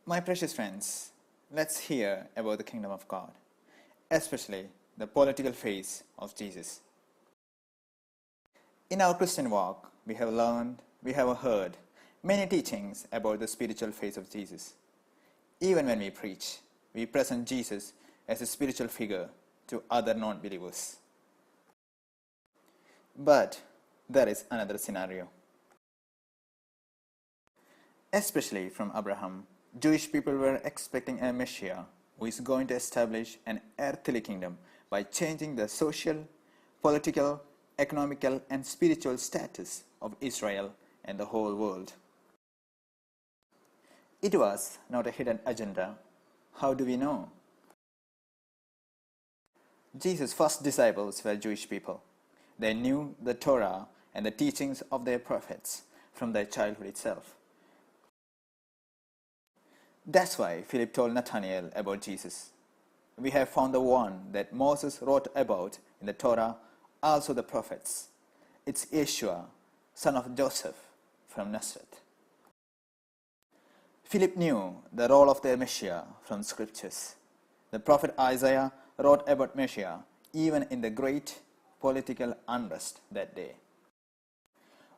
My precious friends, let's hear about the kingdom of God, especially the political phase of Jesus. In our Christian walk, we have learned, we have heard many teachings about the spiritual phase of Jesus. Even when we preach, we present Jesus as a spiritual figure to other non-believers. But there is another scenario. Especially from Abraham, Jewish people were expecting a Messiah who is going to establish an earthly kingdom by changing the social, political, economical, and spiritual status of Israel and the whole world. It was not a hidden agenda. How do we know? Jesus' first disciples were Jewish people. They knew the Torah and the teachings of their prophets from their childhood itself. That's why Philip told Nathanael about Jesus. We have found the one that Moses wrote about in the Torah, also the prophets. It's Yeshua, son of Joseph from Nazareth. Philip knew the role of their Messiah from scriptures. The prophet Isaiah wrote about Messiah even in the great political unrest that day.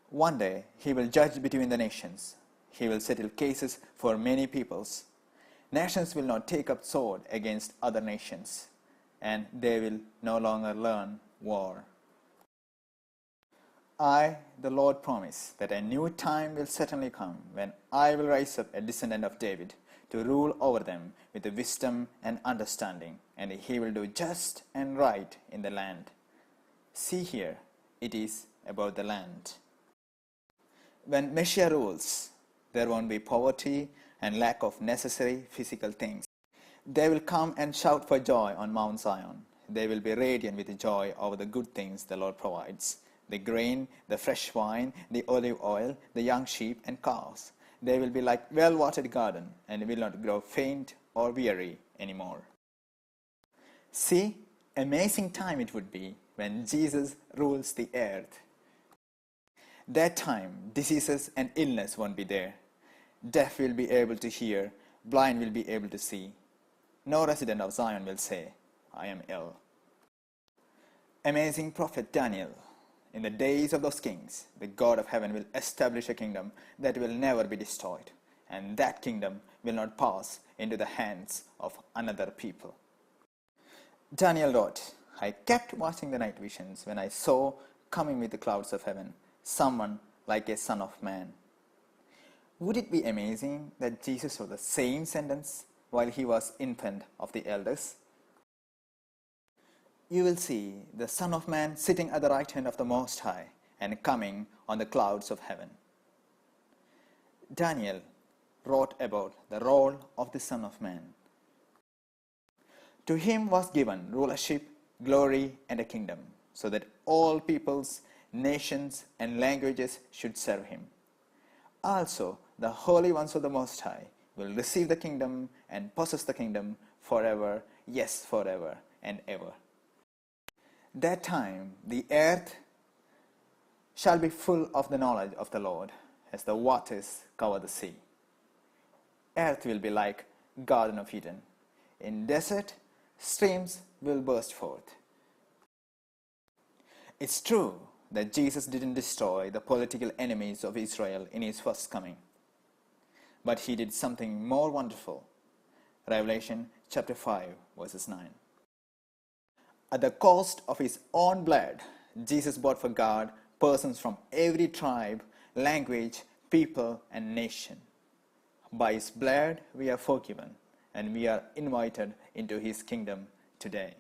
One day he will judge between the nations. He will settle cases for many peoples. Nations will not take up sword against other nations, and they will no longer learn war. I, the Lord, promise that a new time will certainly come when I will raise up a descendant of David to rule over them with wisdom and understanding, and he will do just and right in the land. See here, it is about the land. When Messiah rules, there won't be poverty and lack of necessary physical things. They will come and shout for joy on Mount Zion. They will be radiant with joy over the good things the Lord provides. The grain, the fresh wine, the olive oil, the young sheep and cows. They will be like well-watered garden and will not grow faint or weary anymore. See, amazing time it would be when Jesus rules the earth. That time, diseases and illness won't be there. Deaf will be able to hear, blind will be able to see. No resident of Zion will say, I am ill. Amazing prophet Daniel, in the days of those kings, the God of heaven will establish a kingdom that will never be destroyed, and that kingdom will not pass into the hands of another people. Daniel wrote, I kept watching the night visions when I saw coming with the clouds of heaven someone like a son of man. Would it be amazing that Jesus wrote the same sentence while he was infant of the elders? You will see the Son of Man sitting at the right hand of the Most High and coming on the clouds of heaven. Daniel wrote about the role of the Son of Man. To him was given rulership, glory, and a kingdom, so that all peoples, nations, and languages should serve him. Also, the holy ones of the Most High will receive the kingdom and possess the kingdom forever, yes, forever and ever. That time, the earth shall be full of the knowledge of the Lord, as the waters cover the sea. Earth will be like Garden of Eden. In desert, streams will burst forth. It's true that Jesus didn't destroy the political enemies of Israel in his first coming. But he did something more wonderful. Revelation chapter 5, verses 9. At the cost of his own blood, Jesus bought for God persons from every tribe, language, people, and nation. By his blood we are forgiven, and we are invited into his kingdom today.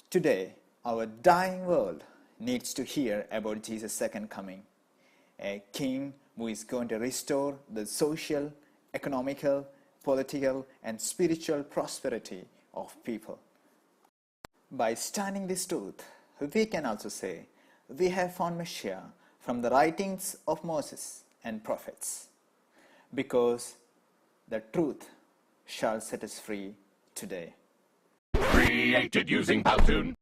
Today, our dying world needs to hear about Jesus' second coming, a king who is going to restore the social, economical, political, and spiritual prosperity of people. By studying this truth, we can also say we have found Messiah from the writings of Moses and prophets, because the truth shall set us free today. Created using Powtoon.